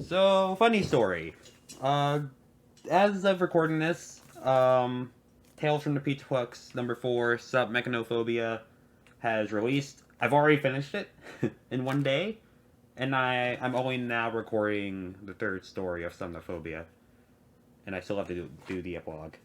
So, funny story. As of recording this, Tales from the Pizza Pucks #4, Submechanophobia, has released. I've already finished it in one day, and I'm only now recording the third story of Somniphobia, and I still have to do the epilogue.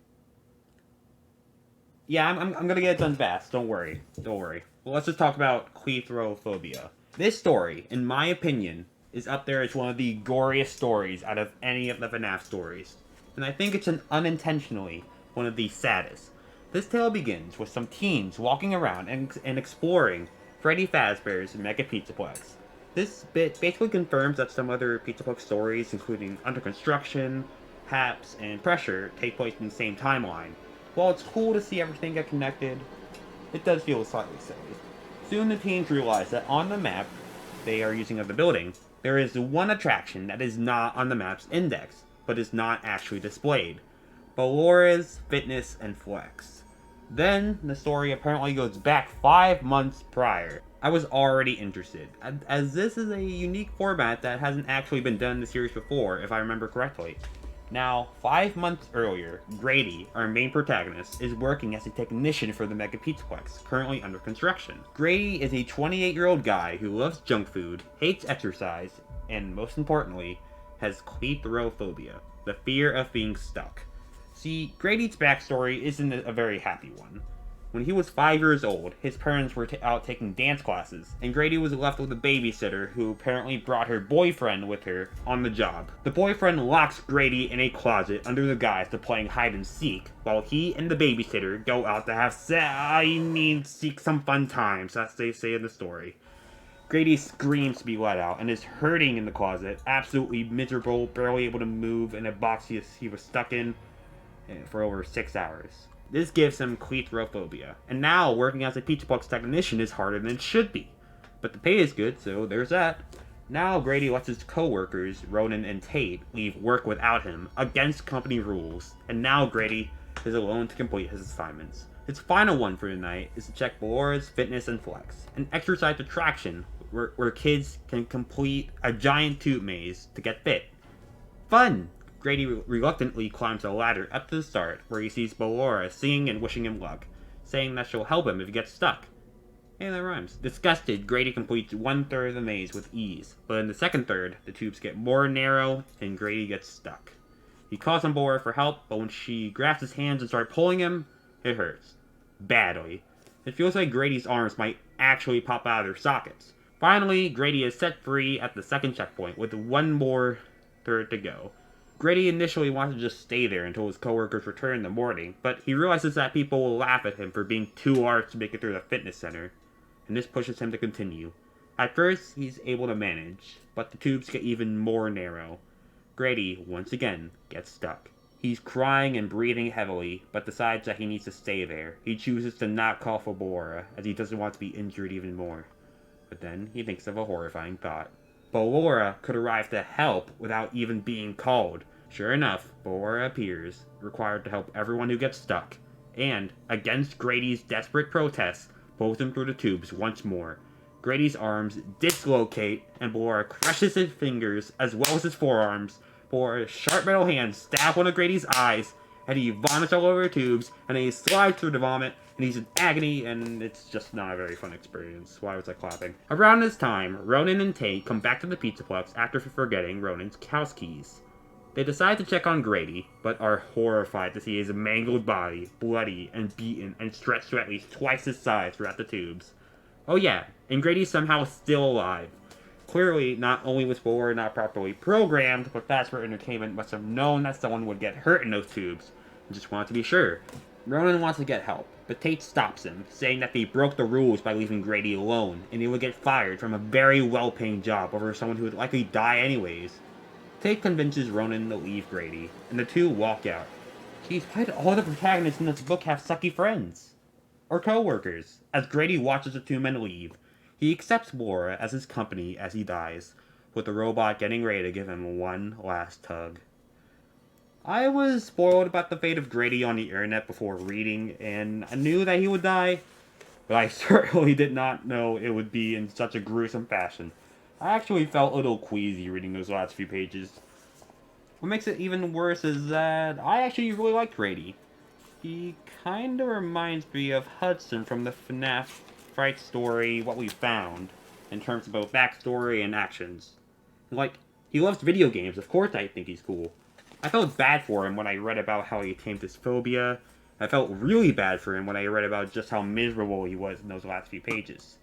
Yeah, I'm gonna get it done fast. Don't worry. Don't worry. Well, let's just talk about Cleithrophobia. This story, in my opinion, is up there as one of the goriest stories out of any of the FNAF stories. And I think it's unintentionally one of the saddest. This tale begins with some teens walking around and exploring Freddy Fazbear's Mega Pizzaplex. This bit basically confirms that some other Pizzaplex stories, including Under Construction, Haps, and Pressure, take place in the same timeline. While it's cool to see everything get connected, it does feel slightly silly. Soon the teens realize that on the map they are using of the building, there is one attraction that is not on the map's index, but is not actually displayed. Ballora's Fitness and Flex. Then, the story apparently goes back 5 months prior. I was already interested, as this is a unique format that hasn't actually been done in the series before, if I remember correctly. Now, 5 months earlier, Grady, our main protagonist, is working as a technician for the Mega Pizzaplex, currently under construction. Grady is a 28-year-old guy who loves junk food, hates exercise, and most importantly, has Cleithrophobia, the fear of being stuck. See, Grady's backstory isn't a very happy one. When he was 5 years old, his parents were out taking dance classes, and Grady was left with a babysitter who apparently brought her boyfriend with her on the job. The boyfriend locks Grady in a closet under the guise of playing hide and seek, while he and the babysitter go out to have seek some fun times, as they say in the story. Grady screams to be let out and is hurting in the closet, absolutely miserable, barely able to move in a box he was stuck in for over 6 hours. This gives him Cleithrophobia, and now working as a Pizzaplex technician is harder than it should be. But the pay is good, so there's that. Now Grady lets his co-workers, Ronan and Tate, leave work without him, against company rules, and now Grady is alone to complete his assignments. His final one for the night is to check Ballora's Fitness and Flex, an exercise attraction where kids can complete a giant tube maze to get fit. Fun! Grady reluctantly climbs a ladder up to the start, where he sees Ballora singing and wishing him luck, saying that she'll help him if he gets stuck. Hey, that rhymes. Disgusted, Grady completes 1/3 of the maze with ease, but in the second third, the tubes get more narrow, and Grady gets stuck. He calls on Ballora for help, but when she grabs his hands and starts pulling him, it hurts. Badly. It feels like Grady's arms might actually pop out of their sockets. Finally, Grady is set free at the second checkpoint, with one more third to go. Grady initially wanted to just stay there until his coworkers return in the morning, but he realizes that people will laugh at him for being too large to make it through the fitness center, and this pushes him to continue. At first, he's able to manage, but the tubes get even more narrow. Grady, once again, gets stuck. He's crying and breathing heavily, but decides that he needs to stay there. He chooses to not call for Ballora, as he doesn't want to be injured even more. But then, he thinks of a horrifying thought. Ballora could arrive to help without even being called. Sure enough, Ballora appears, required to help everyone who gets stuck, and, against Grady's desperate protests, pulls him through the tubes once more. Grady's arms dislocate, and Ballora crushes his fingers as well as his forearms. Ballora's sharp metal hands stab one of Grady's eyes, and he vomits all over the tubes, and then he slides through the vomit, and he's in agony, and it's just not a very fun experience. Why was I clapping? Around this time, Ronan and Tate come back to the Pizzaplex after forgetting Ronan's house keys. They decide to check on Grady, but are horrified to see his mangled body, bloody and beaten, and stretched to at least twice his size throughout the tubes. Oh yeah, and Grady's somehow still alive. Clearly, not only was Ballora not properly programmed, but Fazbear Entertainment must have known that someone would get hurt in those tubes, and just wanted to be sure. Ronan wants to get help, but Tate stops him, saying that they broke the rules by leaving Grady alone, and he would get fired from a very well-paying job over someone who would likely die anyways. Tate convinces Ronan to leave Grady, and the two walk out. Geez, why do all the protagonists in this book have sucky friends? Or co-workers? As Grady watches the two men leave, he accepts Ballora as his company as he dies, with the robot getting ready to give him one last tug. I was spoiled about the fate of Grady on the internet before reading, and I knew that he would die, but I certainly did not know it would be in such a gruesome fashion. I actually felt a little queasy reading those last few pages. What makes it even worse is that I actually really like Grady. He kinda reminds me of Hudson from the FNAF Fright story, What We Found, in terms of both backstory and actions. Like, he loves video games, of course I think he's cool. I felt bad for him when I read about how he tamed his phobia. I felt really bad for him when I read about just how miserable he was in those last few pages.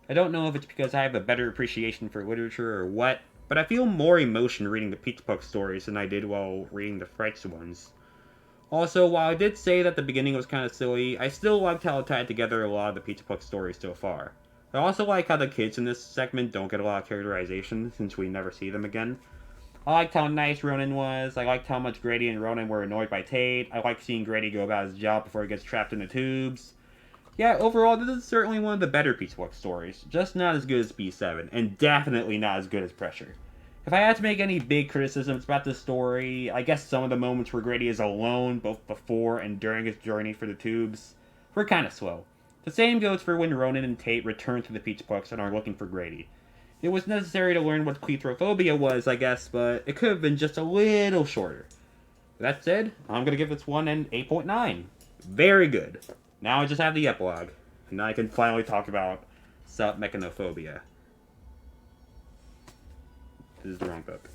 I don't know if it's because I have a better appreciation for literature or what, but I feel more emotion reading the Peach Book stories than I did while reading the Frights ones. Also, while I did say that the beginning was kind of silly, I still liked how it tied together a lot of the Peach Book stories so far. I also like how the kids in this segment don't get a lot of characterization since we never see them again. I liked how nice Ronan was, I liked how much Grady and Ronan were annoyed by Tate, I liked seeing Grady go about his job before he gets trapped in the tubes. Yeah, overall, this is certainly one of the better Peach Book stories, just not as good as B7, and definitely not as good as Pressure. If I had to make any big criticisms about this story, I guess some of the moments where Grady is alone, both before and during his journey for the tubes, were kind of slow. The same goes for when Ronan and Tate return to the Peach Books and are looking for Grady. It was necessary to learn what Cleithrophobia was, I guess, but it could have been just a little shorter. That said, I'm gonna give this one an 8.9. Very good. Now I just have the epilogue, and now I can finally talk about submechanophobia. This is the wrong book.